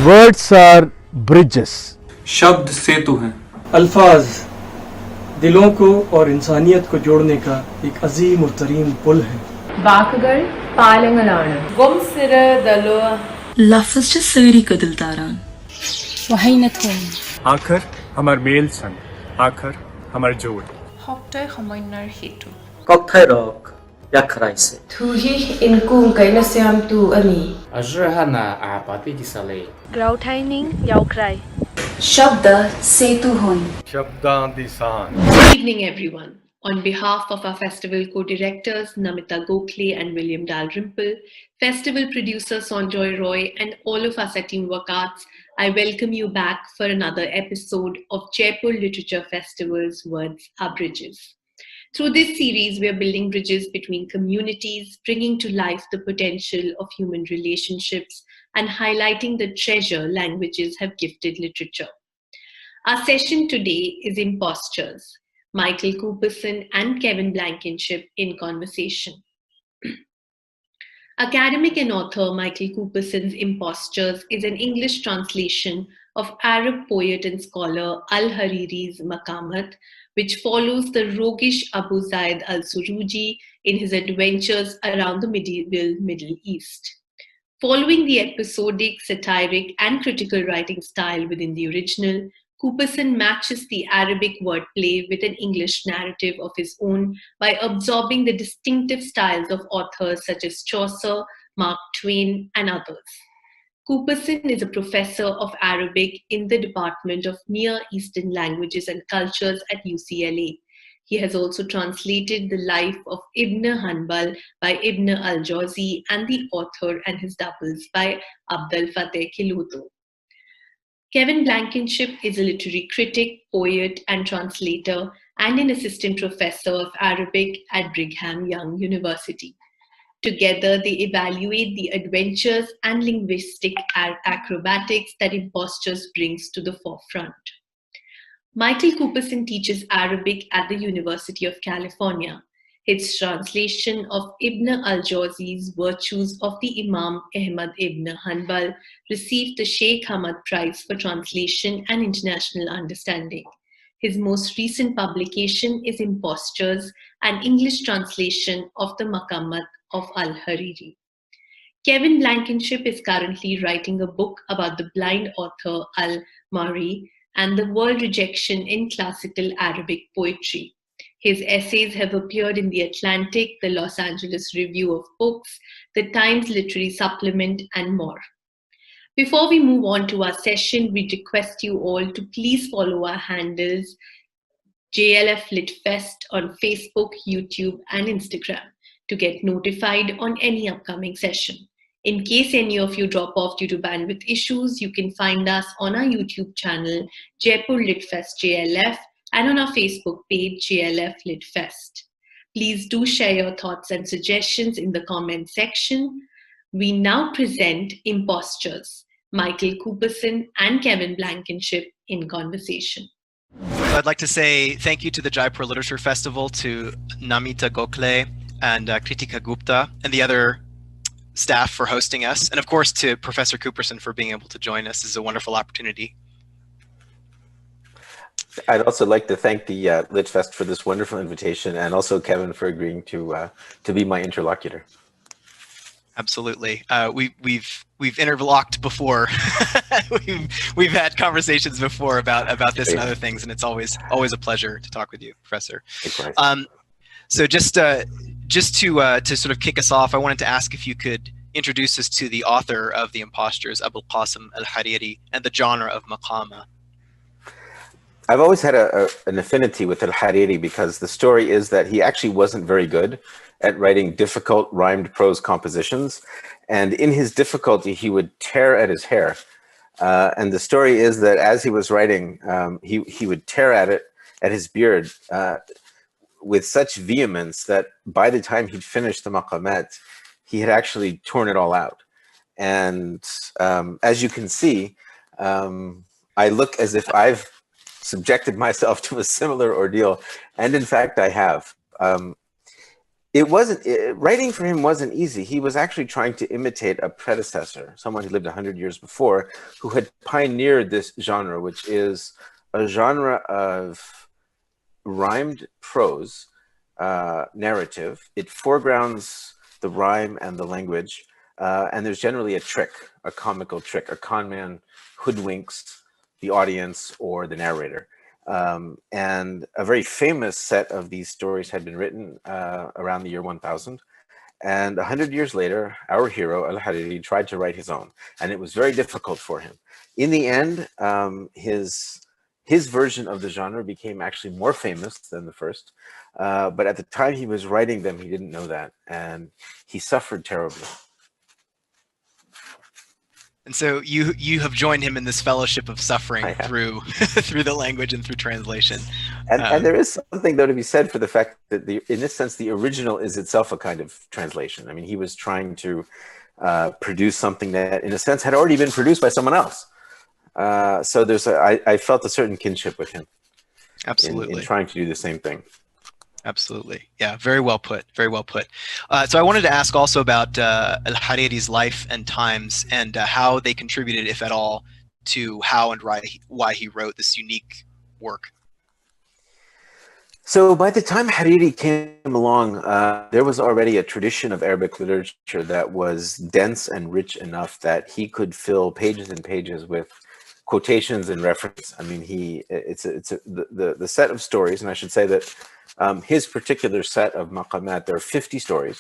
Words are bridges. शब्द सेतु हैं। अल्फाज दिलों को और इंसानियत को जोड़ने का एक अजीम और तरीन पुल है। വാക്കുകൾ പാലങ്ങളാണ്. लफ्ज़ सरी कदलदारान वहीनतहुम आखर हमार मेल सन आखर हमार जोड़ শব্দই সমন্বয়ৰ হেতু Cocktail yakraise. Thuhi inkung kaina siam tu ani. Ajrahana apati kisale. Grouthining yaukrai. Shabda setu hon. शब्दां दी सान। Good evening, everyone. On behalf of our festival co-directors Namita Gokhale and William Dalrymple, festival producer Sanjoy Roy, and all of us at Teamwork Arts, I welcome you back for another episode of Jaipur Literature Festival's Words Are Bridges. Through this series, we are building bridges between communities, bringing to life the potential of human relationships, and highlighting the treasure languages have gifted literature. Our session today is Impostures, Michael Cooperson and Kevin Blankinship in conversation. Academic and author Michael Cooperson's Impostures is an English translation of Arab poet and scholar Al-Ḥarīrī's Maqāmāt, which follows the roguish Abū Zayd al-Sarūjī in his adventures around the medieval Middle East. Following the episodic, satiric, and critical writing style within the original, Cooperson matches the Arabic wordplay with an English narrative of his own by absorbing the distinctive styles of authors such as Chaucer, Mark Twain, and others. Cooperson is a professor of Arabic in the Department of Near Eastern Languages and Cultures at UCLA. He has also translated the life of Ibn Hanbal by Ibn al-Jawzi and the author and his doubles by Abdul Fattah Kiluto. Kevin Blankinship is a literary critic, poet, and translator, and an assistant professor of Arabic at Brigham Young University. Together, they evaluate the adventures and linguistic acrobatics that Impostures brings to the forefront. Michael Cooperson teaches Arabic at the University of California. His translation of Ibn al-Jawzi's Virtues of the Imam Ahmad ibn Hanbal received the Sheikh Hamad Prize for Translation and International Understanding. His most recent publication is Impostures, an English translation of the Maqāmāt of Al-Ḥarīrī. Kevin Blankinship is currently writing a book about the blind author Al-Ḥarīrī and the world rejection in classical Arabic poetry. His essays have appeared in The Atlantic, the Los Angeles Review of Books, the Times Literary Supplement, and more. Before we move on to our session, we request you all to please follow our handles JLF Lit Fest on Facebook, YouTube, and Instagram to get notified on any upcoming session. In case any of you drop off due to bandwidth issues, you can find us on our YouTube channel, Jaipur Lit Fest JLF, and on our Facebook page, JLF Lit Fest. Please do share your thoughts and suggestions in the comment section. We now present Impostures, Michael Cooperson and Kevin Blankinship in conversation. So I'd like to say thank you to the Jaipur Literature Festival, to Namita Gokhale and Kritika Gupta, and the other staff for hosting us, and of course to Professor Cooperson for being able to join us. This is a wonderful opportunity. I'd also like to thank the LitFest for this wonderful invitation, and also Kevin for agreeing to be my interlocutor. Absolutely, we've interlocked before. we've had conversations before about this and other things, and it's always a pleasure to talk with you, Professor. So just to sort of kick us off, I wanted to ask if you could introduce us to the author of the Impostures, Abul Qasim Al-Ḥarīrī, and the genre of Maqāmāt. I've always had an affinity with Al-Ḥarīrī because the story is that he actually wasn't very good at writing difficult rhymed prose compositions. And in his difficulty, he would tear at his hair. And the story is that as he was writing, he would tear at it, at his beard, with such vehemence that by the time he'd finished the Maqāmāt, he had actually torn it all out. And as you can see, I look as if I've subjected myself to a similar ordeal, and in fact I have. Writing for him wasn't easy. He was actually trying to imitate a predecessor, someone who lived 100 years before, who had pioneered this genre, which is a genre of rhymed prose narrative. It foregrounds the rhyme and the language, and there's generally a trick, a comical trick. A con man hoodwinks the audience or the narrator. And a very famous set of these stories had been written around the year 1000. And 100 years later, our hero, Al-Ḥarīrī, tried to write his own. And it was very difficult for him. In the end, his version of the genre became actually more famous than the first. But at the time he was writing them, he didn't know that. And he suffered terribly. And so you have joined him in this fellowship of suffering through through the language and through translation. And there is something, though, to be said for the fact that, in this sense, the original is itself a kind of translation. I mean, he was trying to produce something that, in a sense, had already been produced by someone else. So I felt a certain kinship with him. Absolutely. In trying to do the same thing. Absolutely. Yeah, very well put. Very well put. So I wanted to ask also about Al-Ḥarīrī's life and times and how they contributed, if at all, to how and why he wrote this unique work. So by the time Ḥarīrī came along, there was already a tradition of Arabic literature that was dense and rich enough that he could fill pages and pages with quotations and reference. I mean, the set of stories, and I should say that his particular set of Maqāmāt, there are 50 stories,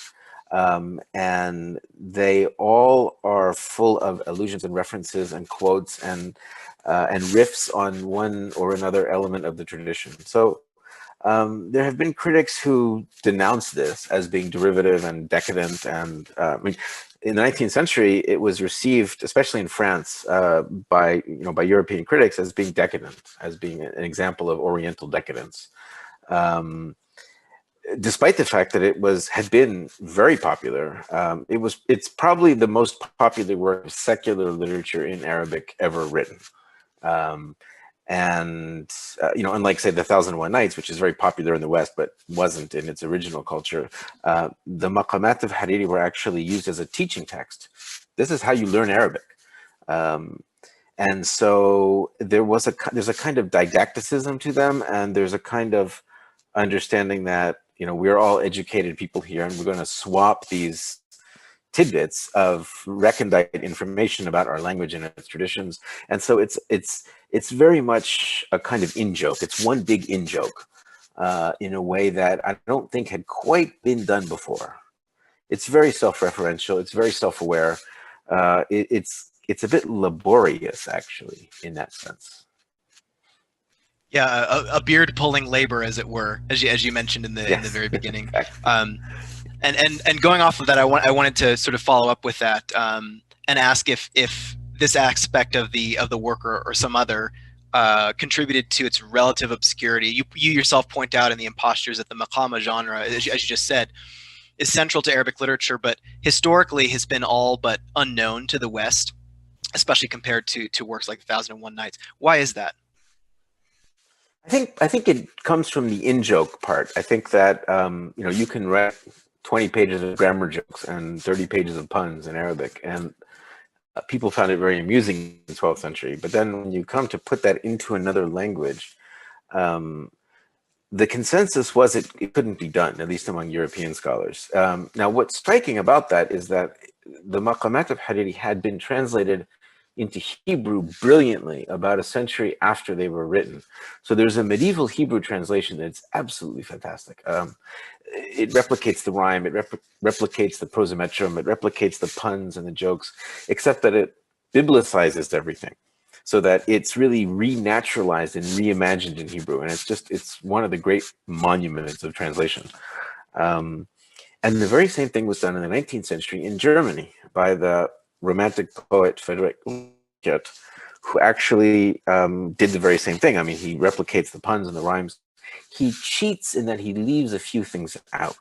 and they all are full of allusions and references and quotes and riffs on one or another element of the tradition. So there have been critics who denounce this as being derivative and decadent, and I mean, in the 19th century, it was received, especially in France, by European critics as being decadent, as being an example of Oriental decadence. Despite the fact that it had been very popular, it's probably the most popular work of secular literature in Arabic ever written. Unlike, say, the 1001 Nights, which is very popular in the West but wasn't in its original culture, the Maqāmāt of Ḥarīrī were actually used as a teaching text. This is how you learn Arabic. And so there's a kind of didacticism to them, and there's a kind of understanding that, we're all educated people here, and we're going to swap these tidbits of recondite information about our language and its traditions. And so it's very much a kind of in-joke. It's one big in-joke in a way that I don't think had quite been done before. It's very self-referential. It's very self-aware. It's a bit laborious, actually, in that sense. Yeah, a beard-pulling labor, as it were, as you mentioned in the very beginning. And going off of that, I wanted to sort of follow up with that and ask if this aspect of the work or some other contributed to its relative obscurity. You yourself point out in the Impostures that the Maqāmāt genre, as you just said, is central to Arabic literature, but historically has been all but unknown to the West, especially compared to works like 1001 Nights. Why is that? I think it comes from the in-joke part. I think that you can write 20 pages of grammar jokes and 30 pages of puns in Arabic, and people found it very amusing in the 12th century. But then when you come to put that into another language, the consensus was it couldn't be done, at least among European scholars. Now, what's striking about that is that the Maqāmāt of Ḥarīrī had been translated into Hebrew brilliantly about a century after they were written. So there's a medieval Hebrew translation that's absolutely fantastic. It replicates the rhyme, it replicates the prosometrum, it replicates the puns and the jokes, except that it biblicizes everything, so that it's really renaturalized and reimagined in Hebrew. And it's one of the great monuments of translation. And the very same thing was done in the 19th century in Germany by the Romantic poet Friedrich Nietzsche, who actually did the very same thing. I mean, he replicates the puns and the rhymes. He cheats in that he leaves a few things out.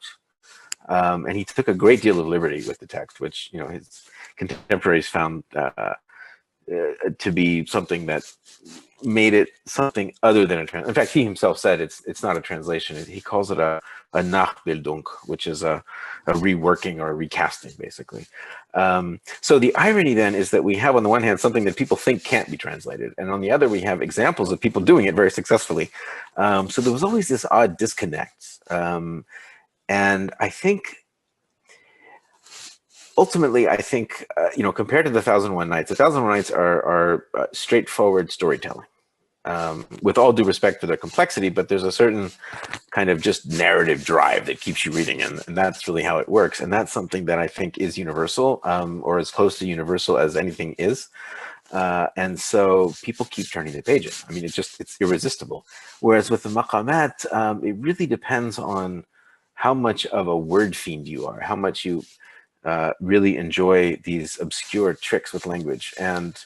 And he took a great deal of liberty with the text, which his contemporaries found to be something that made it something other than a translation. In fact, he himself said it's not a translation. He calls it a Nachbildung, which is a reworking or a recasting, basically. So the irony then is that we have, on the one hand, something that people think can't be translated, and on the other, we have examples of people doing it very successfully. So there was always this odd disconnect. And I think, ultimately, I think, compared to the 1001 Nights, the 1001 Nights are straightforward storytelling. With all due respect for their complexity, but there's a certain kind of just narrative drive that keeps you reading, and that's really how it works. And that's something that I think is universal, or as close to universal as anything is. And so people keep turning the pages. I mean, it's irresistible. Whereas with the Maqāmāt, it really depends on how much of a word fiend you are, how much you really enjoy these obscure tricks with language. And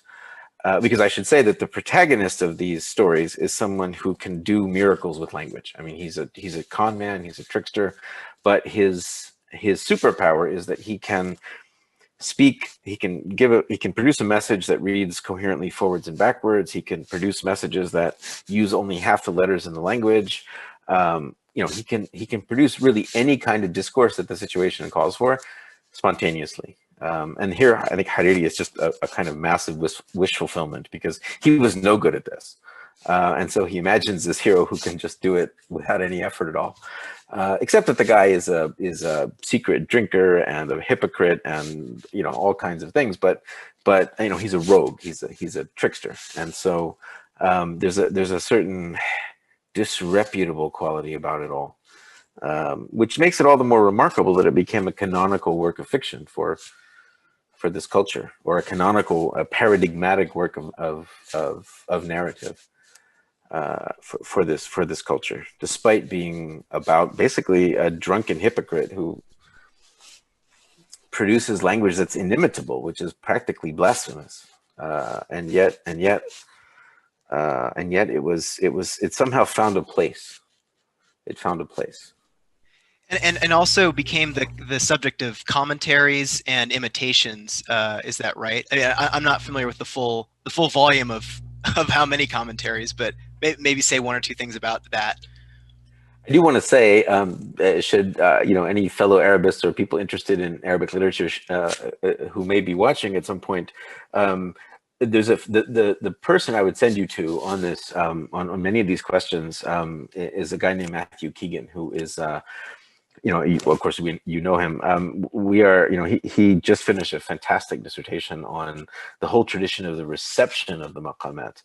because I should say that the protagonist of these stories is someone who can do miracles with language. I mean, he's a con man, he's a trickster, but his superpower is that he can speak, he can produce a message that reads coherently forwards and backwards. He can produce messages that use only half the letters in the language. He can produce really any kind of discourse that the situation calls for spontaneously. And here, I think Ḥarīrī is just a kind of massive wish fulfillment, because he was no good at this. And so he imagines this hero who can just do it without any effort at all. Except that the guy is a secret drinker and a hypocrite and, all kinds of things. But he's a rogue, he's a trickster. And so there's a certain disreputable quality about it all. Which makes it all the more remarkable that it became a canonical work of fiction for this culture, or a paradigmatic work of narrative for this culture, despite being about basically a drunken hypocrite who produces language that's inimitable, which is practically blasphemous, and yet it somehow found a place. It found a place. And also became the subject of commentaries and imitations. Is that right? I mean, I'm not familiar with the full volume of how many commentaries, but maybe say one or two things about that. I do want to say, should any fellow Arabists or people interested in Arabic literature who may be watching at some point, there's the person I would send you to on this on many of these questions is a guy named Matthew Keegan, who is. Of course, you know him. He just finished a fantastic dissertation on the whole tradition of the reception of the Maqāmāt.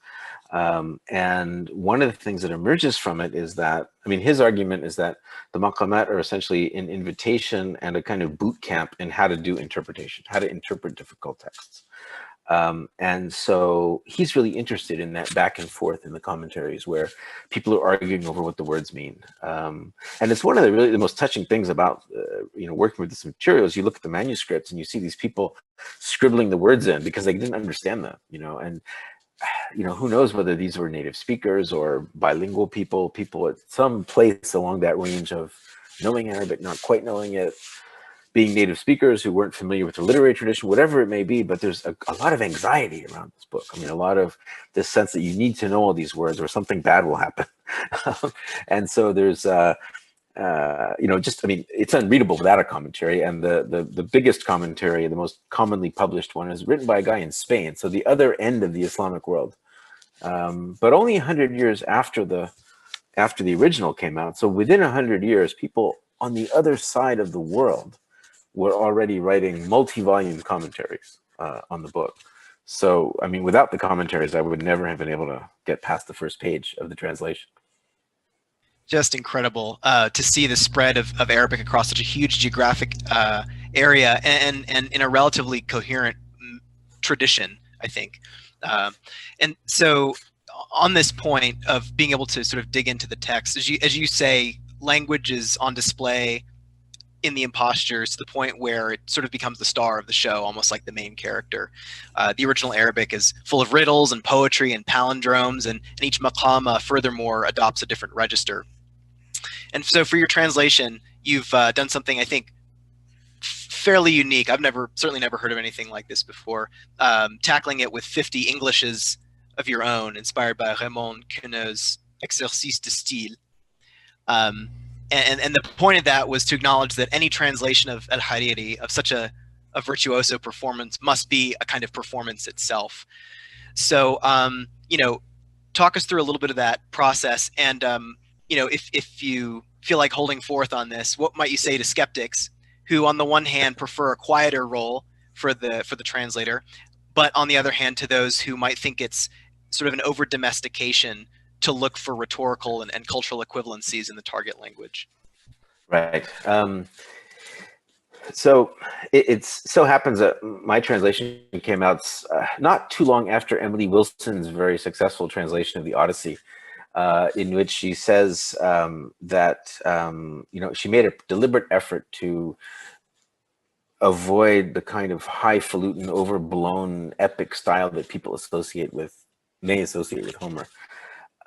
And one of the things that emerges from it is that, his argument is that the Maqāmāt are essentially an invitation and a kind of boot camp in how to do interpretation, how to interpret difficult texts. And so he's really interested in that back and forth in the commentaries where people are arguing over what the words mean. And it's one of the most touching things about, working with this materials. You look at the manuscripts and you see these people scribbling the words in because they didn't understand them, and, who knows whether these were native speakers or bilingual people at some place along that range of knowing Arabic, not quite knowing it, being native speakers who weren't familiar with the literary tradition, whatever it may be. But there's a lot of anxiety around this book. A lot of this sense that you need to know all these words or something bad will happen. And so there's, it's unreadable without a commentary. And the biggest commentary, the most commonly published one, is written by a guy in Spain. So the other end of the Islamic world. But only 100 years after the original came out. So within 100 years, people on the other side of the world were already writing multi-volume commentaries on the book. So, without the commentaries, I would never have been able to get past the first page of the translation. Just incredible to see the spread of Arabic across such a huge geographic area and in a relatively coherent tradition, I think. And so on this point of being able to sort of dig into the text, as you say, language is on display in the Impostures to the point where it sort of becomes the star of the show, almost like the main character. The original Arabic is full of riddles and poetry and palindromes, and each maqama furthermore adopts a different register. And so for your translation, you've done something I think fairly unique. I've certainly never heard of anything like this before. Tackling it with 50 Englishes your own, inspired by Raymond Queneau's exercice de style. And the point of that was to acknowledge that any translation of Al-Ḥarīrī, of such a virtuoso performance, must be a kind of performance itself. So, you know, talk us through a little bit of that process. And, you know, if you feel like holding forth on this, what might you say to skeptics who, on the one hand, prefer a quieter role for the translator, but on the other hand, to those who might think it's sort of an over-domestication to look for rhetorical and cultural equivalencies in the target language? Right. So it so happens that my translation came out not too long after Emily Wilson's very successful translation of the Odyssey, in which she says that you know, she made a deliberate effort to avoid the kind of highfalutin, overblown epic style that people may associate with Homer.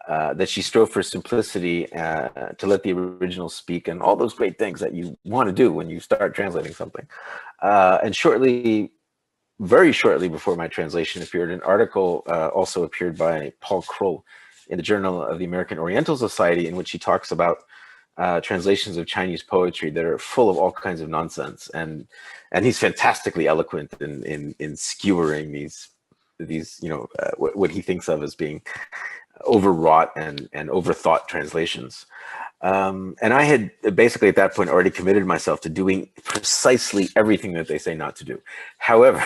That she strove for simplicity, to let the original speak, and all those great things that you want to do when you start translating something. And very shortly before my translation appeared, an article also appeared by Paul Kroll in the Journal of the American Oriental Society, in which he talks about translations of Chinese poetry that are full of all kinds of nonsense. And he's fantastically eloquent in skewering these you know, what he thinks of as being overwrought and overthought translations. And I had basically at that point already committed myself to doing precisely everything that they say not to do. However,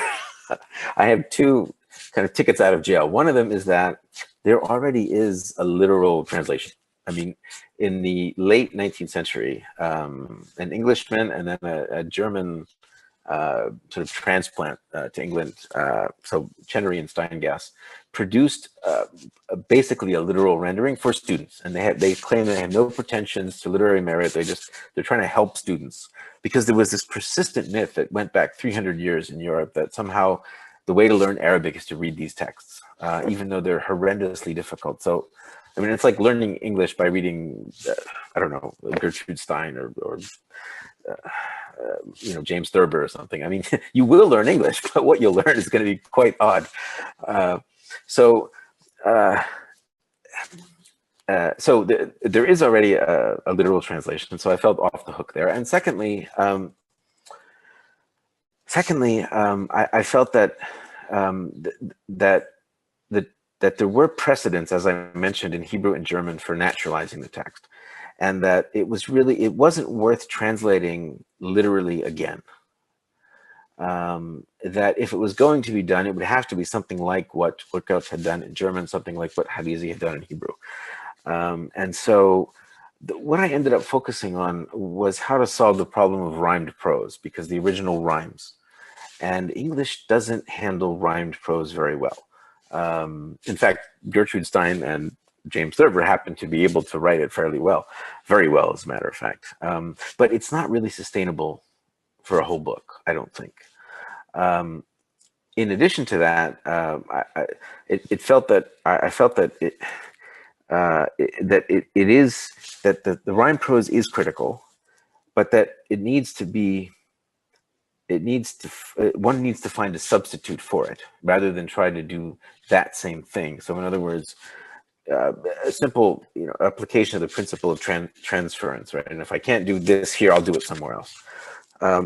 I have two kind of tickets out of jail. One of them is that there already is a literal translation. I mean, in the late 19th century, an Englishman and then a German sort of transplant to England, so Chenery and Steingass, produced basically a literal rendering for students, and they claim they have no pretensions to literary merit. They're trying to help students, because there was this persistent myth that went back 300 years in Europe that somehow the way to learn Arabic is to read these texts, even though they're horrendously difficult. So, I mean, it's like learning English by reading, I don't know, Gertrude Stein or you know, James Thurber or something. I mean, you will learn English, but what you'll learn is going to be quite odd. So there is already a literal translation, so I felt off the hook there. And secondly, I felt that that there were precedents, as I mentioned, in Hebrew and German for naturalizing the text, and that it wasn't worth translating literally again. That if it was going to be done, it would have to be something like what Urquhart had done in German, something like what Hafizi had done in Hebrew. And so what I ended up focusing on was how to solve the problem of rhymed prose, because the original rhymes. And English doesn't handle rhymed prose very well. In fact, Gertrude Stein and James Thurber happened to be able to write it fairly well, very well, as a matter of fact. But it's not really sustainable for a whole book, I don't think. In addition to that, I felt that the rhyme prose is critical, but that one needs to find a substitute for it rather than try to do that same thing. So in other words, a simple, you know, application of the principle of transference, right? And if I can't do this here, I'll do it somewhere else.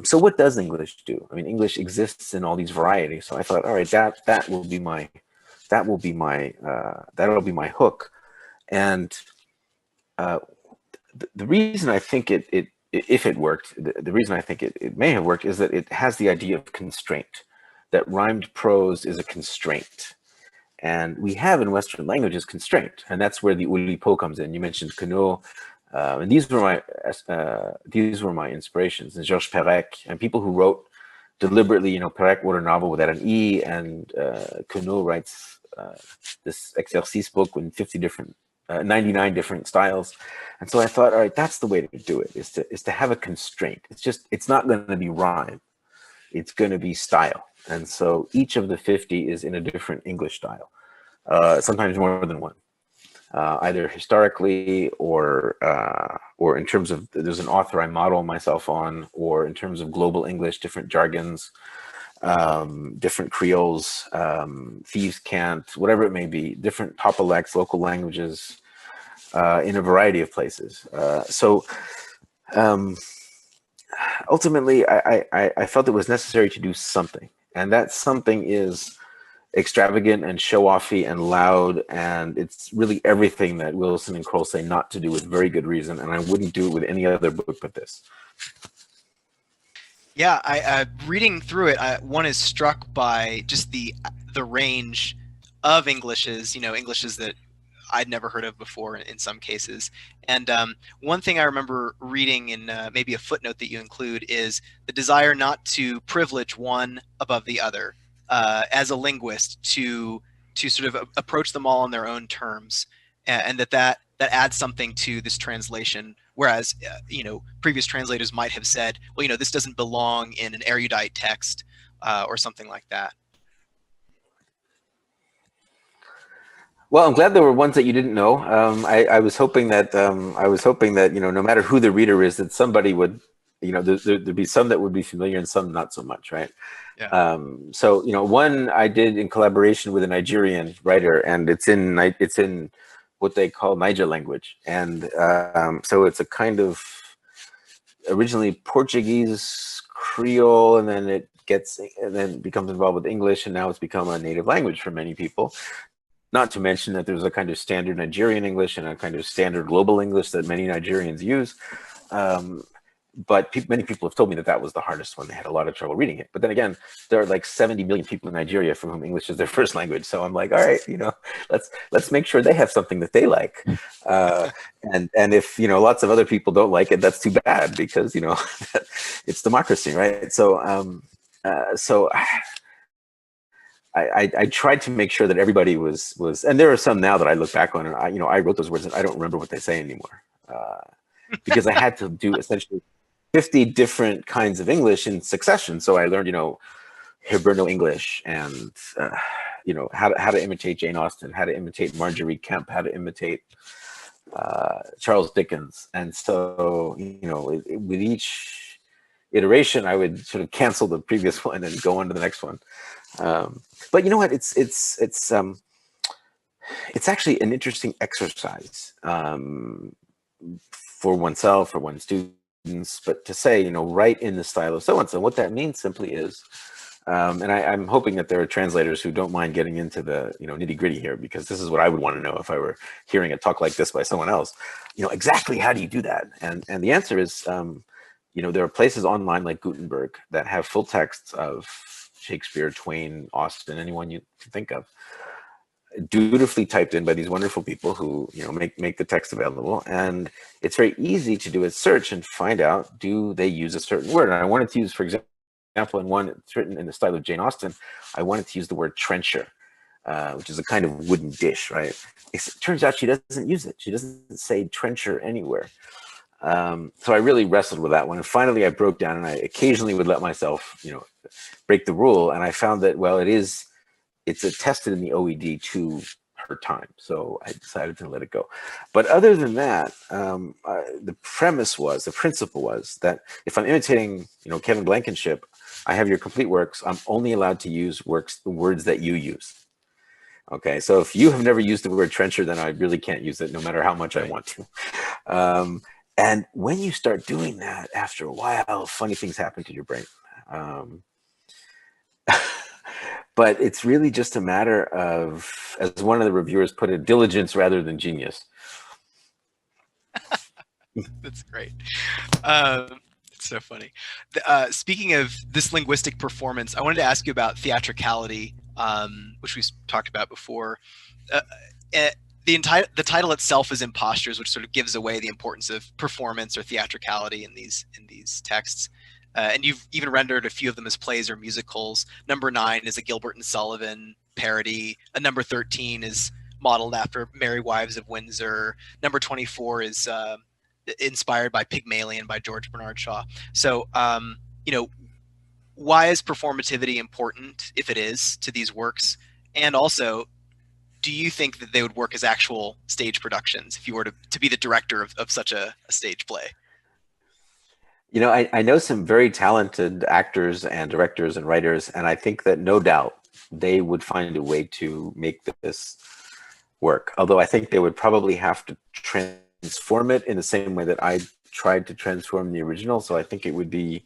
So what does English do? I mean, English exists in all these varieties. So I thought, all right, that'll be my hook. And the reason I think if it worked, the reason I think it may have worked is that it has the idea of constraint, that rhymed prose is a constraint. And we have in Western languages constraint, and that's where the oulipo comes in. You mentioned Queneau, and these were my inspirations, and Georges Perec, and people who wrote deliberately. You know, Perec wrote a novel without an E, and Queneau writes this exercice book with 99 different styles. And so I thought, all right, that's the way to do it, is to have a constraint. It's not going to be rhyme, it's going to be style. And so each of the 50 is in a different English style, sometimes more than one, either historically or in terms of, there's an author I model myself on, or in terms of global English, different jargons. different creoles, thieves' cant, whatever it may be, different topolects, local languages, in a variety of places. Ultimately, I felt it was necessary to do something, and that something is extravagant and show-offy and loud, and it's really everything that Wilson and Kroll say not to do with very good reason, and I wouldn't do it with any other book but this. Yeah, reading through it, one is struck by just the range of Englishes, Englishes that I'd never heard of before in some cases. And one thing I remember reading in maybe a footnote that you include is the desire not to privilege one above the other as a linguist, to sort of approach them all on their own terms, and that adds something to this translation. Whereas, previous translators might have said, well, this doesn't belong in an erudite text or something like that. Well, I'm glad there were ones that you didn't know. I was hoping that no matter who the reader is, that somebody would, there'd be some that would be familiar and some not so much, right? Yeah. So one I did in collaboration with a Nigerian writer, and it's in what they call Niger language, and so it's a kind of originally Portuguese Creole, and then it becomes involved with English, and now it's become a native language for many people. Not to mention that there's a kind of standard Nigerian English and a kind of standard global English that many Nigerians use. But many people have told me that was the hardest one. They had a lot of trouble reading it. But then again, there are like 70 million people in Nigeria for whom English is their first language. So I'm like, all right, let's make sure they have something that they like. And if, lots of other people don't like it, that's too bad, because, it's democracy, right? So, I tried to make sure that everybody was, and there are some now that I look back on, and I wrote those words and I don't remember what they say anymore, because I had to do essentially 50 different kinds of English in succession. So I learned, Hiberno English, and how to imitate Jane Austen, how to imitate Marjorie Kemp, how to imitate Charles Dickens. And so, with each iteration, I would sort of cancel the previous one and go on to the next one. But you know what? It's actually an interesting exercise for oneself, for one's students. But to say, write in the style of so and so, what that means simply is, and I'm hoping that there are translators who don't mind getting into the nitty gritty here, because this is what I would want to know if I were hearing a talk like this by someone else. Exactly how do you do that? And the answer is, there are places online like Gutenberg that have full texts of Shakespeare, Twain, Austen, anyone you can think of, dutifully typed in by these wonderful people who make the text available. And it's very easy to do a search and find out, do they use a certain word? And I wanted to use, for example, in one it's written in the style of Jane Austen, I wanted to use the word trencher, which is a kind of wooden dish, right? It turns out she doesn't use it. She doesn't say trencher anywhere. So I really wrestled with that one, and finally I broke down, and I occasionally would let myself break the rule, and I found that, well, it's attested in the OED to her time, so I decided to let it go. But other than that, the principle was that if I'm imitating Kevin Blankinship, I have your complete works, I'm only allowed to use the words that you use. Okay, so if you have never used the word trencher, then I really can't use it, no matter how much I want to. And when you start doing that, after a while, funny things happen to your brain. But it's really just a matter of, as one of the reviewers put it, diligence rather than genius. That's great. It's so funny. Speaking of this linguistic performance, I wanted to ask you about theatricality, which we talked about before. The title itself is Impostures, which sort of gives away the importance of performance or theatricality in these texts. And you've even rendered a few of them as plays or musicals. Number 9 is a Gilbert and Sullivan parody. Number 13 is modeled after Merry Wives of Windsor. Number 24 is inspired by Pygmalion by George Bernard Shaw. So, why is performativity important, if it is, to these works? And also, do you think that they would work as actual stage productions if you were to be the director of such a stage play? You know, I know some very talented actors and directors and writers, and I think that no doubt they would find a way to make this work. Although I think they would probably have to transform it in the same way that I tried to transform the original. So I think it would be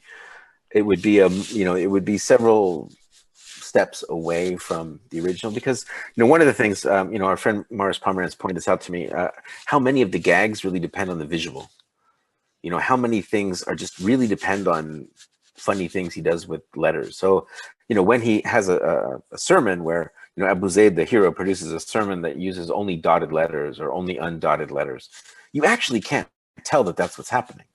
several steps away from the original, because one of the things our friend Morris Pomerantz pointed this out to me, how many of the gags really depend on the visual. How many things are just really depend on funny things he does with letters. So when he has a sermon where Abū Zayd, the hero, produces a sermon that uses only dotted letters or only undotted letters, you actually can't tell that that's what's happening,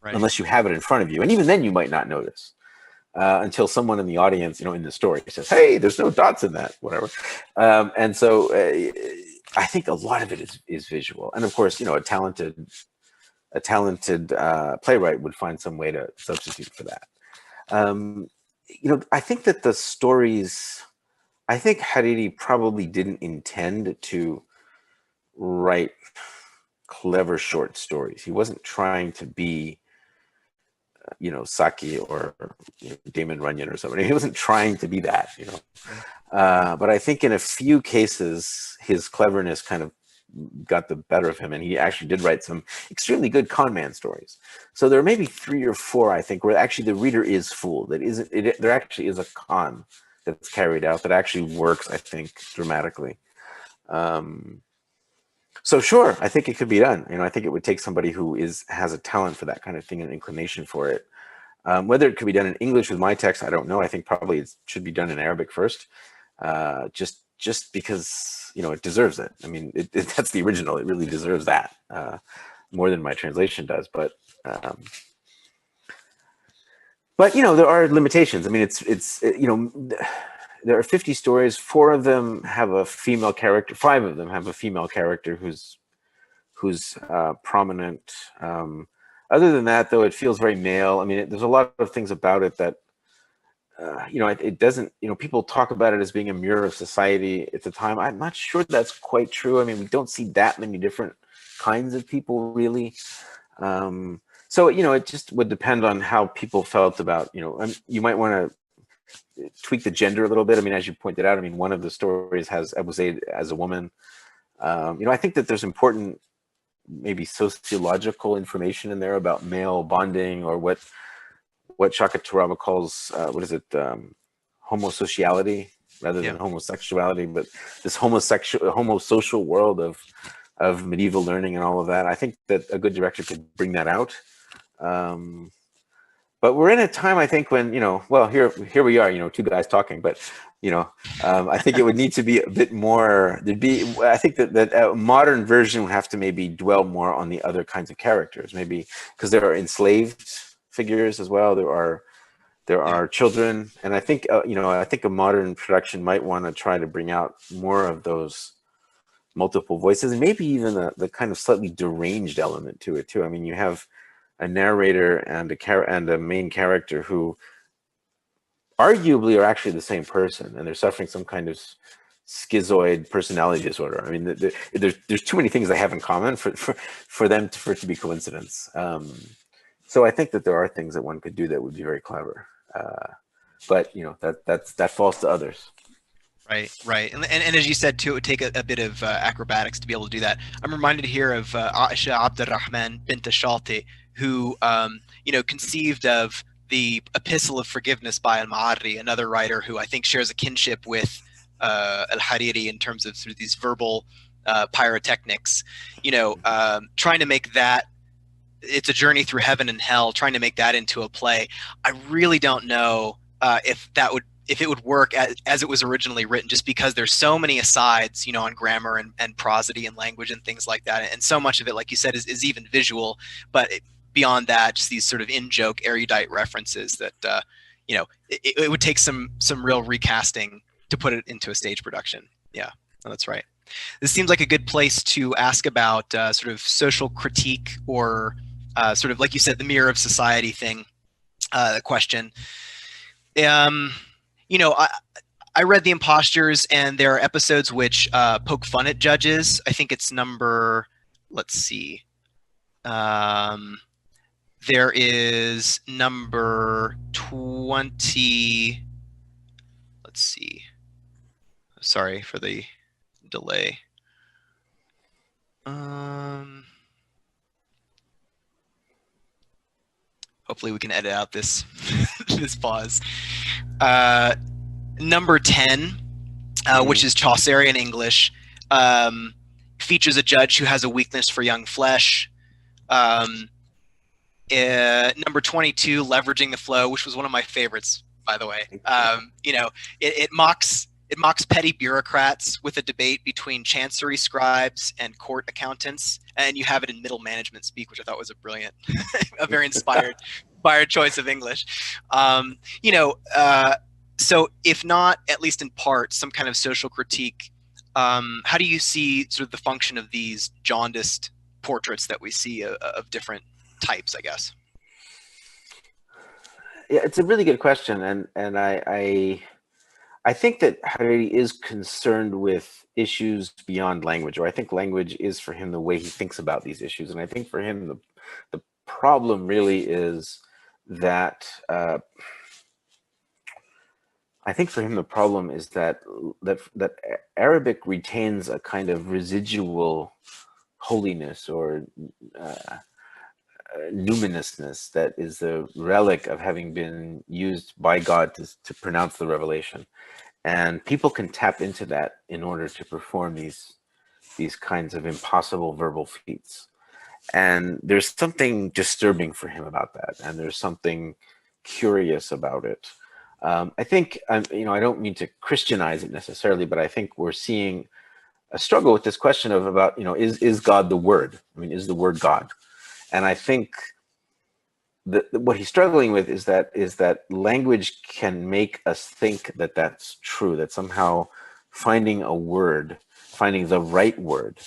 right, unless you have it in front of you, and even then you might not notice. Until someone in the audience, in the story says, "Hey, there's no dots in that," whatever. And so I think a lot of it is visual. And of course, a talented playwright would find some way to substitute for that. I think that the stories, I think Ḥarīrī probably didn't intend to write clever short stories. He wasn't trying to be Saki or Damon Runyon or somebody. He wasn't trying to be that, but I think in a few cases his cleverness kind of got the better of him, and he actually did write some extremely good con man stories. So there are maybe 3 or 4, I think, where actually the reader is fooled. There actually is a con that's carried out that actually works, I think, dramatically. So sure, I think it could be done. I think it would take somebody who has a talent for that kind of thing, an inclination for it. Whether it could be done in English with my text, I don't know. I think probably it should be done in Arabic first, just because it deserves it. I mean, that's the original. It really deserves that more than my translation does. But there are limitations. I mean, there are 50 stories. 4 of them have a female character. 5 of them have a female character who's prominent. Other than that, though, it feels very male. I mean, there's a lot of things about it that, it doesn't, people talk about it as being a mirror of society at the time. I'm not sure that's quite true. I mean, we don't see that many different kinds of people, really. So, it just would depend on how people felt about, you might want to tweak the gender a little bit. I mean, as you pointed out, I mean, one of the stories has Abū Zayd as a woman. I think that there's important, maybe sociological information in there about male bonding, or what Shaka Turaba calls, homosociality rather than homosexuality, but this homosocial world of medieval learning and all of that. I think that a good director could bring that out. But we're in a time, I think, when, well, here we are, 2 guys talking, but, I think it would need to be a bit more, I think that a modern version would have to maybe dwell more on the other kinds of characters, maybe because there are enslaved figures as well. There are children. And I think, I think a modern production might want to try to bring out more of those multiple voices, and maybe even the kind of slightly deranged element to it too. I mean, you have a narrator and a main character who arguably are actually the same person, and they're suffering some kind of schizoid personality disorder. I mean, there's too many things they have in common for it to be coincidence. So I think that there are things that one could do that would be very clever, but that falls to others. Right. And as you said too, it would take a bit of acrobatics to be able to do that. I'm reminded here of Aisha Abdurrahman bint Shalti, who conceived of the Epistle of Forgiveness by Al-Ḥarīrī, another writer who I think shares a kinship with Al-Ḥarīrī in terms of sort of these verbal pyrotechnics. Trying to make that, it's a journey through heaven and hell, trying to make that into a play. I really don't know if it would work as it was originally written, just because there's so many asides, on grammar and prosody and language and things like that. And so much of it, like you said, is even visual. But beyond that, just these sort of in-joke, erudite references that, it would take some real recasting to put it into a stage production. Yeah, that's right. This seems like a good place to ask about sort of social critique, or sort of, like you said, the mirror of society thing, question. I read the Impostures, and there are episodes which poke fun at judges. I think it's number, let's see, There is number 20. Let's see. Sorry for the delay. Hopefully we can edit out this this pause. Number 10, which is Chaucerian English, features a judge who has a weakness for young flesh. Number 22, leveraging the flow, which was one of my favorites, by the way. It mocks petty bureaucrats with a debate between chancery scribes and court accountants, and you have it in middle management speak, which I thought was a brilliant, a very inspired choice of English. So if not, at least in part, some kind of social critique, how do you see sort of the function of these jaundiced portraits that we see of different types, I guess? Yeah, it's a really good question, and I think that Ḥarīrī is concerned with issues beyond language, or I think language is for him the way he thinks about these issues, and I think for him the problem really is that that Arabic retains a kind of residual holiness or luminousness that is the relic of having been used by God to pronounce the revelation. And people can tap into that in order to perform these kinds of impossible verbal feats. And there's something disturbing for him about that. And there's something curious about it. I think, I don't mean to Christianize it necessarily, but I think we're seeing a struggle with this question about, is God the Word? I mean, is the Word God? And I think what he's struggling with is that language can make us think that that's true, that somehow finding the right word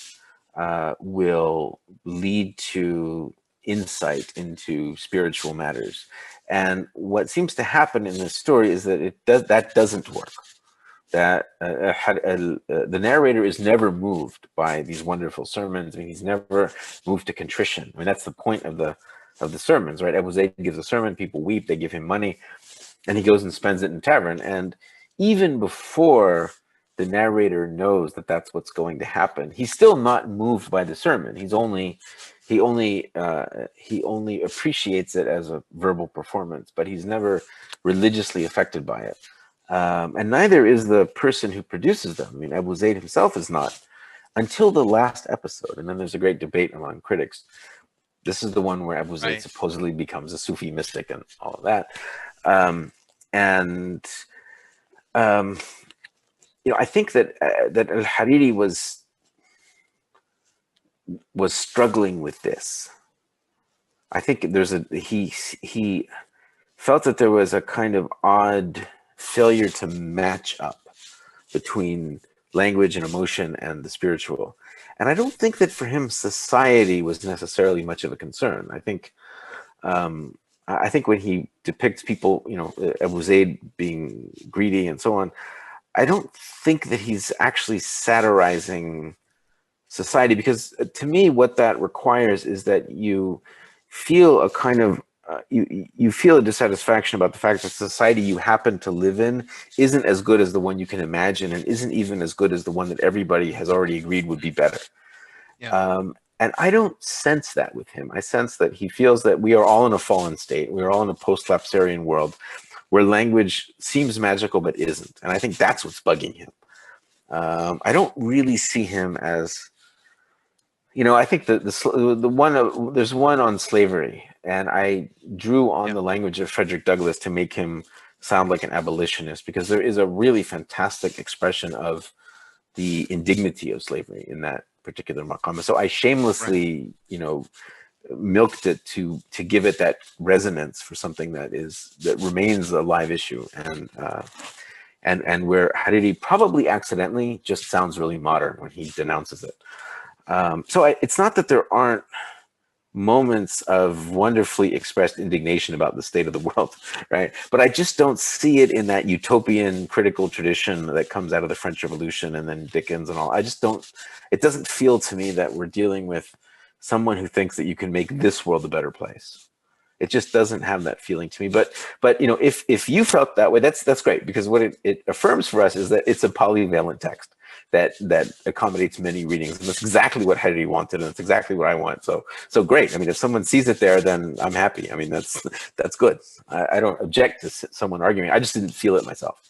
will lead to insight into spiritual matters. And what seems to happen in this story is that that doesn't work. That the narrator is never moved by these wonderful sermons. I mean, he's never moved to contrition. I mean, that's the point of the sermons, right? Abū Zayd gives a sermon, people weep, they give him money, and he goes and spends it in tavern. And even before the narrator knows that that's what's going to happen, he's still not moved by the sermon. He only appreciates it as a verbal performance, but he's never religiously affected by it. And neither is the person who produces them. I mean, Abū Zayd himself is not until the last episode. And then there's a great debate among critics. This is the one where Abū Zayd supposedly becomes a Sufi mystic and all of that. I think that Al-Ḥarīrī was struggling with this. I think he felt that there was a kind of odd failure to match up between language and emotion and the spiritual. And I don't think that for him society was necessarily much of a concern. I think when he depicts people, Abū Zayd being greedy and so on, I don't think that he's actually satirizing society, because to me what that requires is that you feel a kind of you feel a dissatisfaction about the fact that society you happen to live in isn't as good as the one you can imagine, and isn't even as good as the one that everybody has already agreed would be better. Yeah. And I don't sense that with him. I sense that he feels that we are all in a fallen state. We are all in a post-lapsarian world where language seems magical but isn't. And I think that's what's bugging him. I don't really see him as, I think there's one on slavery, and I drew on the language of Frederick Douglass to make him sound like an abolitionist, because there is a really fantastic expression of the indignity of slavery in that particular Maqāmāt. So I shamelessly, milked it to give it that resonance for something that remains a live issue, and where Ḥarīrī probably accidentally just sounds really modern when he denounces it. So it's not that there aren't moments of wonderfully expressed indignation about the state of the world, right? But I just don't see it in that utopian critical tradition that comes out of the French Revolution and then Dickens and all. It doesn't feel to me that we're dealing with someone who thinks that you can make this world a better place. It just doesn't have that feeling to me. But you know, if you felt that way, that's great, because what it affirms for us is that it's a polyvalent text that accommodates many readings, and that's exactly what Ḥarīrī wanted, and that's exactly what I want. So great. I mean, if someone sees it there, then I'm happy. I mean, that's good. I don't object to someone arguing. I just didn't feel it myself.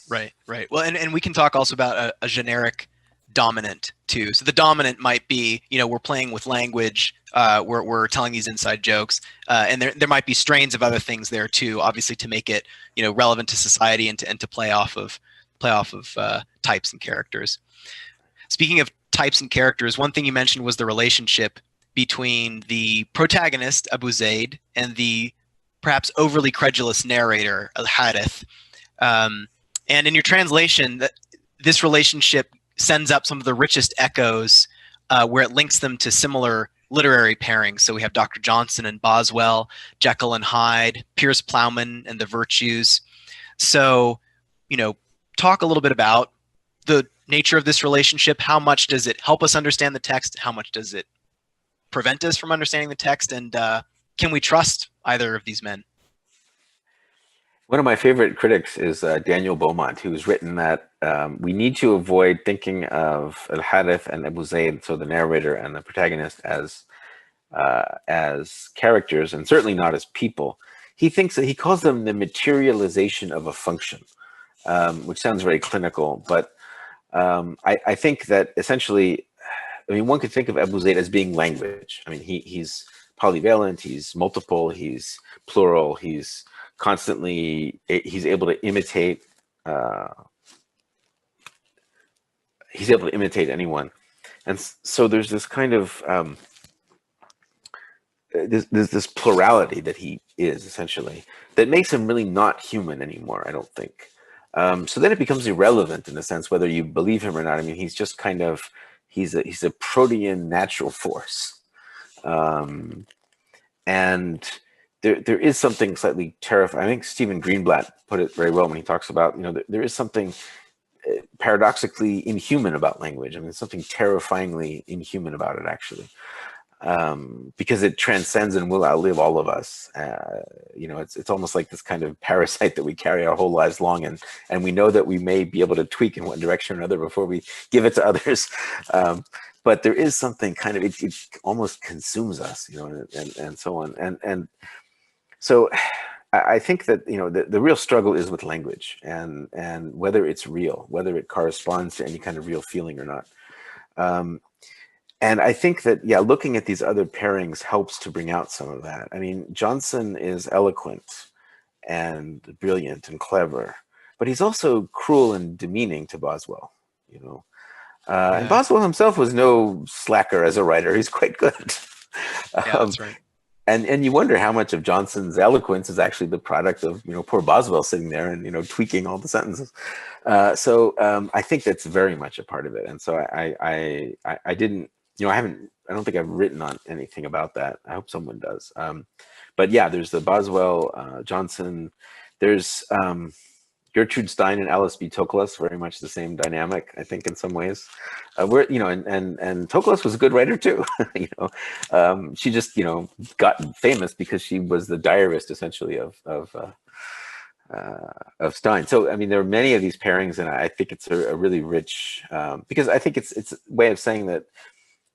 Right. Well, and we can talk also about a generic dominant too. So the dominant might be, you know, we're playing with language, we're telling these inside jokes, and there might be strains of other things there too, obviously, to make it, you know, relevant to society and to play off of types and characters. Speaking of types and characters, one thing you mentioned was the relationship between the protagonist Abū Zayd and the perhaps overly credulous narrator Al-Ḥarīrī. And in your translation, this relationship sends up some of the richest echoes where it links them to similar literary pairings. So we have Dr. Johnson and Boswell, Jekyll and Hyde, Piers Plowman and the Virtues. So, you know, talk a little bit about the nature of this relationship. How much does it help us understand the text? How much does it prevent us from understanding the text? And can we trust either of these men? One of my favorite critics is Daniel Beaumont, who's written that we need to avoid thinking of Al-Ḥarīrī and Abū Zayd, so the narrator and the protagonist, as characters, and certainly not as people. He thinks that he calls them the materialization of a function, which sounds very clinical, but I think that essentially, I mean, one could think of Abū Zayd as being language. I mean, he's polyvalent, he's multiple, he's plural, he's constantly, he's able to imitate anyone. And so there's this kind of there's this plurality that he is, essentially, that makes him really not human anymore, I don't think. So then it becomes irrelevant in a sense whether you believe him or not. I mean, he's just kind of, he's a protean natural force. And there is something slightly terrifying. I think Stephen Greenblatt put it very well when he talks about, you know, there is something paradoxically inhuman about language. I mean, there's something terrifyingly inhuman about it, actually, because it transcends and will outlive all of us. You know, it's almost like this kind of parasite that we carry our whole lives long, and we know that we may be able to tweak in one direction or another before we give it to others. But there is something kind of, it almost consumes us, you know, and so on. And so I think that, you know, the real struggle is with language and whether it's real, whether it corresponds to any kind of real feeling or not. And I think that, yeah, looking at these other pairings helps to bring out some of that. I mean, Johnson is eloquent and brilliant and clever, but he's also cruel and demeaning to Boswell, you know. And Boswell himself was no slacker as a writer. He's quite good. Yeah, that's right. And you wonder how much of Johnson's eloquence is actually the product of, you know, poor Boswell sitting there and, you know, tweaking all the sentences. So I think that's very much a part of it. And so I didn't, you know, I don't think I've written on anything about that. I hope someone does. But yeah, there's the Boswell, Johnson, there's Gertrude Stein and Alice B. Toklas, very much the same dynamic, I think, in some ways. Where, you know, and Toklas was a good writer too. You know, she just, you know, got famous because she was the diarist, essentially, of Stein. So I mean, there are many of these pairings, and I think it's a really rich, because I think it's a way of saying that,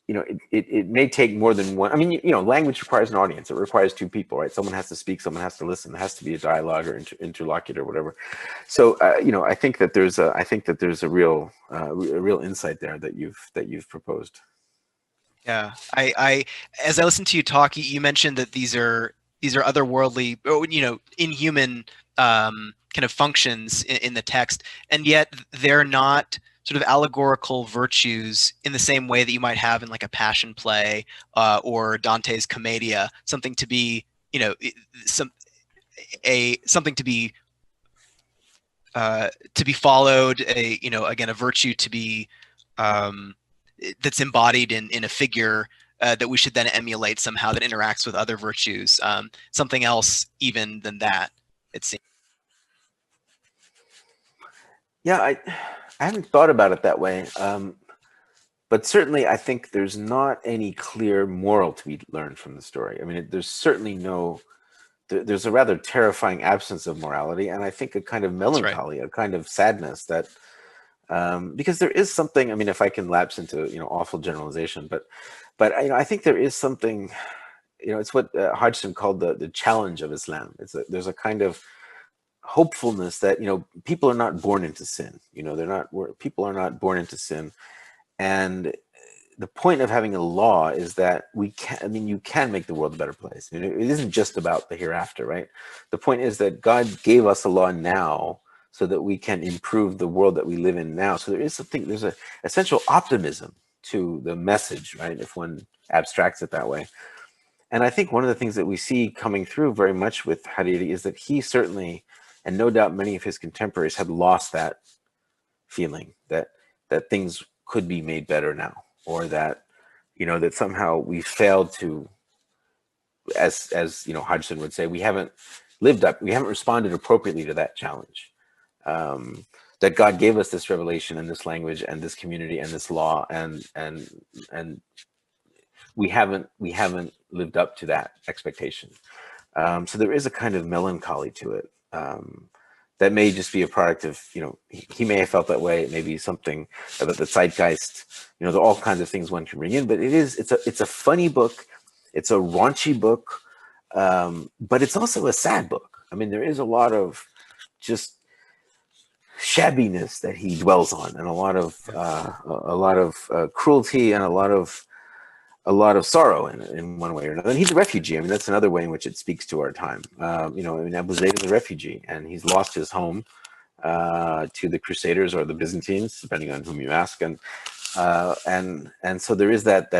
you know, it may take more than one. I mean, you know, language requires an audience. It requires two people, right? Someone has to speak, someone has to listen. There has to be a dialogue or interlocutor, or whatever. So, you know, I think that there's a real insight there that you've proposed. Yeah, I as I listened to you talk, you mentioned that these are otherworldly, you know, inhuman kind of functions in the text, and yet they're not sort of allegorical virtues in the same way that you might have in like a passion play or Dante's Commedia, something to be, you know, something to be followed, you know, again, a virtue to be that's embodied in a figure that we should then emulate somehow, that interacts with other virtues, something else even than that, it seems. Yeah, I haven't thought about it that way, but certainly I think there's not any clear moral to be learned from the story. I mean, there's certainly no there's a rather terrifying absence of morality, and I think a kind of melancholy, a kind of sadness that, because there is something. I mean, if I can lapse into awful generalization, but I think there is something. It's what Hodgson called the challenge of Islam. There's a kind of hopefulness that people are not born into sin. People are not born into sin, and the point of having a law is that you can make the world a better place. It isn't just about the hereafter, right? The point is that God gave us a law now so that we can improve the world that we live in now. So there's a essential optimism to the message, right? If one abstracts it that way. And I think one of the things that we see coming through very much with Ḥarīrī is that he certainly, and no doubt many of his contemporaries, have lost that feeling that things could be made better now. Or that, that somehow we failed to, as Hodgson would say, we haven't responded appropriately to that challenge. That God gave us this revelation and this language and this community and this law, and we haven't lived up to that expectation. So there is a kind of melancholy to it. That may just be a product of, he may have felt that way. It may be something about the zeitgeist. There are all kinds of things one can bring in, but it's a funny book. It's a raunchy book, but it's also a sad book. I mean, there is a lot of just shabbiness that he dwells on, and a lot of cruelty, and a lot of sorrow in one way or another. And he's a refugee. I mean, that's another way in which it speaks to our time. Abū Zayd is a refugee, and he's lost his home to the Crusaders or the Byzantines, depending on whom you ask. And so there is that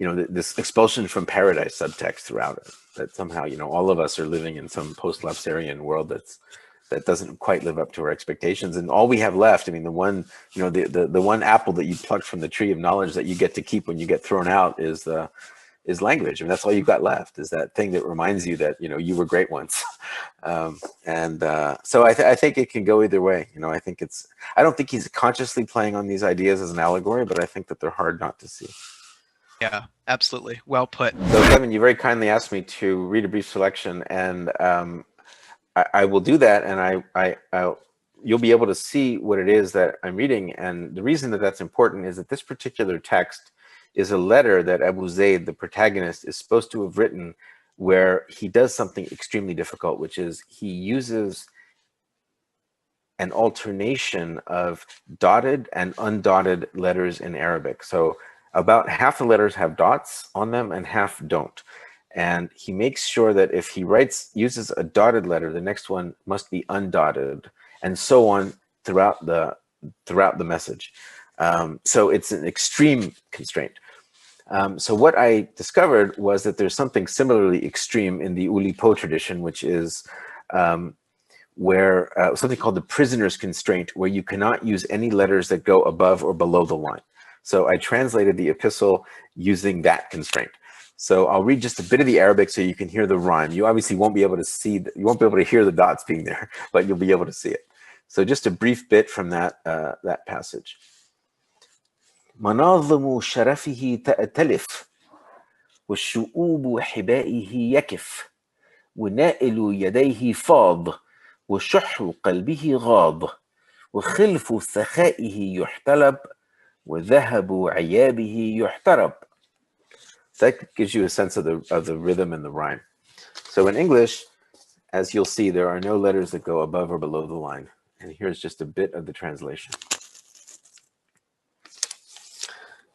this expulsion from paradise subtext throughout it. That somehow, all of us are living in some post-Lapsarian world that doesn't quite live up to our expectations, and all we have left, I mean, the one apple that you plucked from the tree of knowledge that you get to keep when you get thrown out is language. I mean, that's all you've got left, is that thing that reminds you that you were great once. So I think it can go either way. I don't think he's consciously playing on these ideas as an allegory, but I think that they're hard not to see. Yeah, absolutely. Well put. So Kevin, you very kindly asked me to read a brief selection, and I will do that, and you'll be able to see what it is that I'm reading. And the reason that that's important is that this particular text is a letter that Abū Zayd, the protagonist, is supposed to have written, where he does something extremely difficult, which is he uses an alternation of dotted and undotted letters in Arabic. So about half the letters have dots on them and half don't. And he makes sure that if he uses a dotted letter, the next one must be undotted, and so on throughout the message. So it's an extreme constraint. So what I discovered was that there's something similarly extreme in the Ulipo tradition, which is where something called the prisoner's constraint, where you cannot use any letters that go above or below the line. So I translated the epistle using that constraint. So I'll read just a bit of the Arabic so you can hear the rhyme. You obviously won't be able to hear the dots being there, but you'll be able to see it. So just a brief bit from that passage. مناظم شرفه تأتلف والشؤوب حبائه يكف ونائل يديه فاض وشح قلبه غاض وخلف سخائه يحتلب وذهب عيابه يحترب. That gives you a sense of the rhythm and the rhyme. So in English, as you'll see, there are no letters that go above or below the line. And here's just a bit of the translation.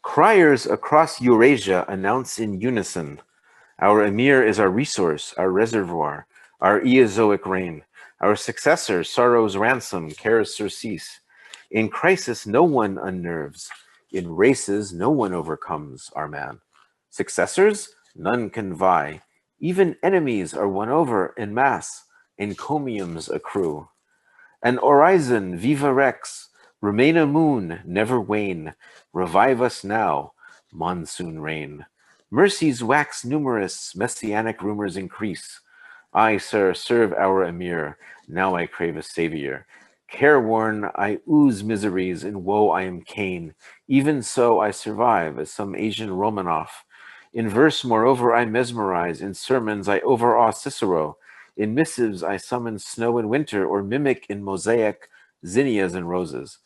Criers across Eurasia announce in unison, our emir is our resource, our reservoir, our Eozoic rain, our successor, sorrow's ransom, care's surcease. In crisis, no one unnerves. In races, no one overcomes our man. Successors, none can vie. Even enemies are won over en masse. Encomiums accrue. An horizon, viva rex. Remain a moon, never wane. Revive us now, monsoon rain. Mercies wax numerous, messianic rumors increase. I, sir, serve our emir. Now I crave a savior. Careworn, I ooze miseries. In woe I am Cain. Even so I survive as some Asian Romanov. In verse, moreover, I mesmerize. In sermons, I overawe Cicero. In missives, I summon snow in winter, or mimic in mosaic zinnias and roses.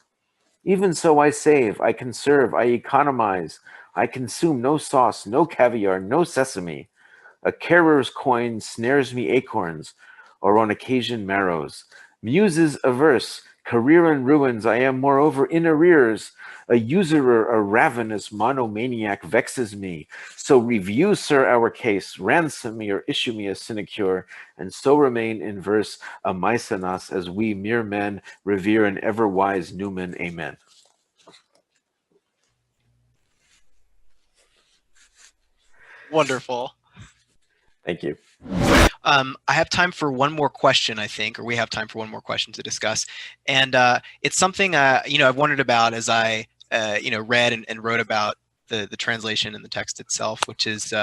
Even so I save, I conserve, I economize. I consume no sauce, no caviar, no sesame. A carer's coin snares me acorns, or on occasion marrows. Muses averse, career in ruins, I am moreover in arrears. A usurer, a ravenous monomaniac vexes me. So review, sir, our case, ransom me or issue me a sinecure, and so remain in verse a Maecenas, as we mere men revere an ever-wise Newman. Amen. Wonderful. Thank you. I have time for one more question, I think, or we have time for one more question to discuss. And it's something, I've wondered about as I, read and wrote about the translation and the text itself, which is,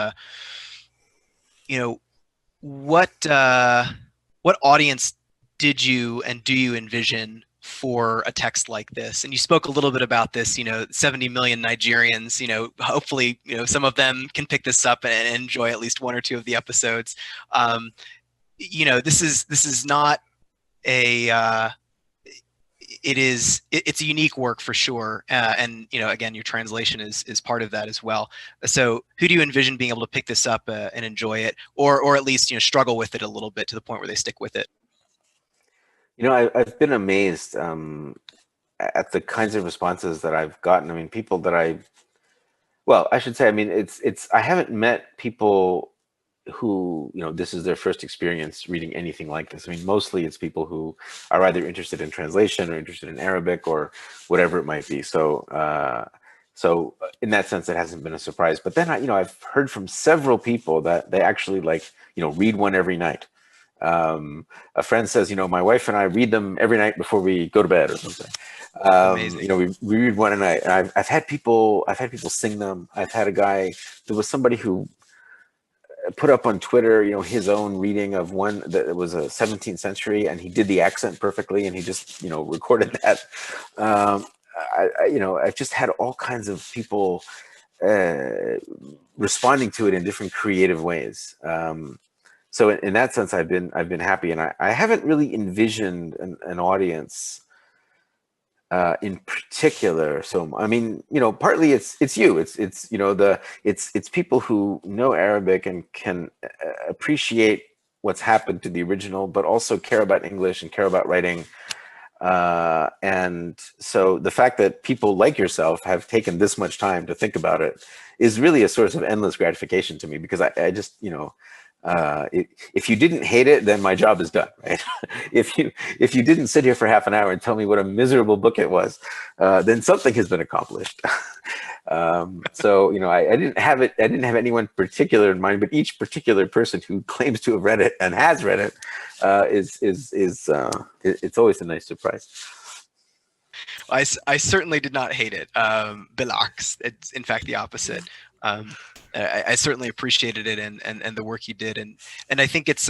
what audience did you and do you envision for a text like this? And you spoke a little bit about this, 70 million Nigerians, hopefully, some of them can pick this up and enjoy at least one or two of the episodes. This is not a, it's a unique work for sure. And, again, your translation is part of that as well. So who do you envision being able to pick this up and enjoy it, or at least, struggle with it a little bit to the point where they stick with it? I've been amazed at the kinds of responses that I've gotten. I mean, people that I haven't met people who, this is their first experience reading anything like this. I mean, mostly it's people who are either interested in translation or interested in Arabic or whatever it might be. So in that sense, it hasn't been a surprise. But then I've heard from several people that they actually read one every night. A friend says, my wife and I read them every night before we go to bed or something. Amazing. We read one a night. And I've had people sing them. I've had a guy, there was somebody who put up on Twitter, his own reading of one that was a 17th century, and he did the accent perfectly, and he just, recorded that. I've just had all kinds of people responding to it in different creative ways. So in that sense, I've been happy, and I haven't really envisioned an audience in particular. So I mean, partly it's you. It's people who know Arabic and can appreciate what's happened to the original, but also care about English and care about writing. And so the fact that people like yourself have taken this much time to think about it is really a source of endless gratification to me, because I just, if you didn't hate it, then my job is done, right? If you didn't sit here for half an hour and tell me what a miserable book it was, then something has been accomplished. So I didn't have anyone particular in mind, but each particular person who claims to have read it and has read it it's always a nice surprise. I certainly did not hate it. Bilaks. It's in fact the opposite. I certainly appreciated it and the work you did, and I think it's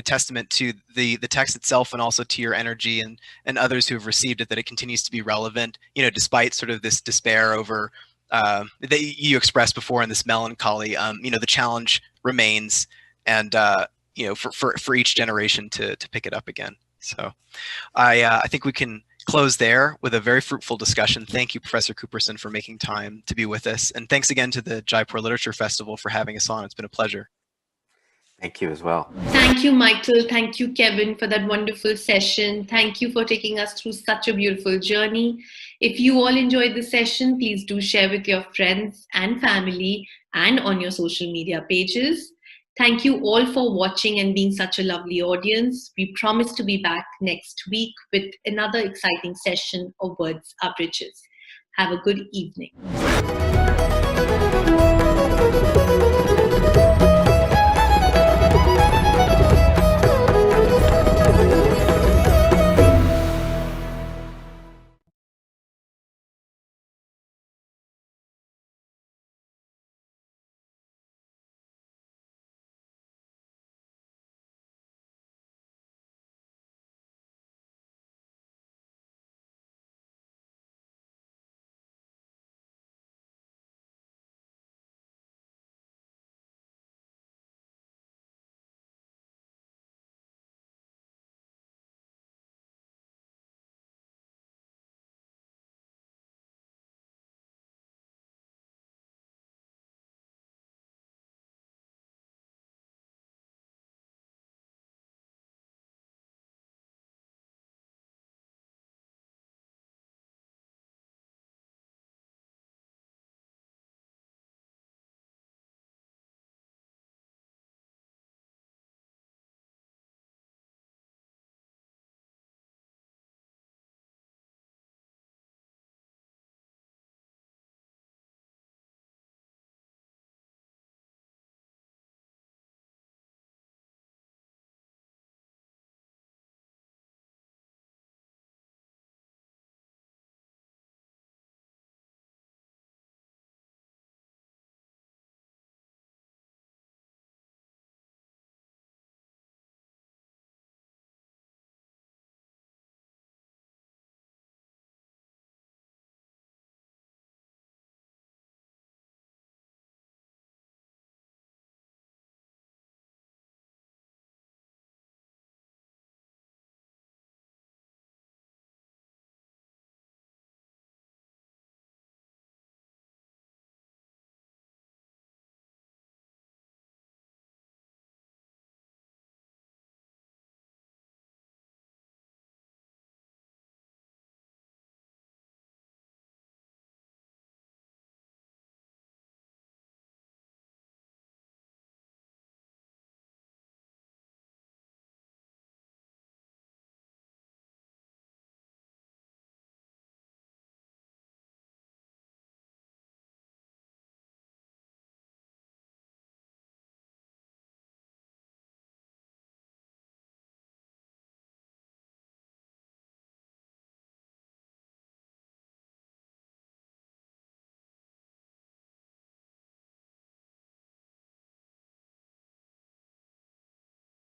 testament to the text itself, and also to your energy and others who have received it, that it continues to be relevant, despite sort of this despair over that you expressed before, and this melancholy. The challenge remains, and for each generation to pick it up again. So I think we can close there with a very fruitful discussion. Thank you, Professor Cooperson, for making time to be with us. And thanks again to the Jaipur Literature Festival for having us on. It's been a pleasure. Thank you as well. Thank you, Michael. Thank you, Kevin, for that wonderful session. Thank you for taking us through such a beautiful journey. If you all enjoyed the session, please do share with your friends and family and on your social media pages. Thank you all for watching and being such a lovely audience. We promise to be back next week with another exciting session of Words Are Bridges. Have a good evening.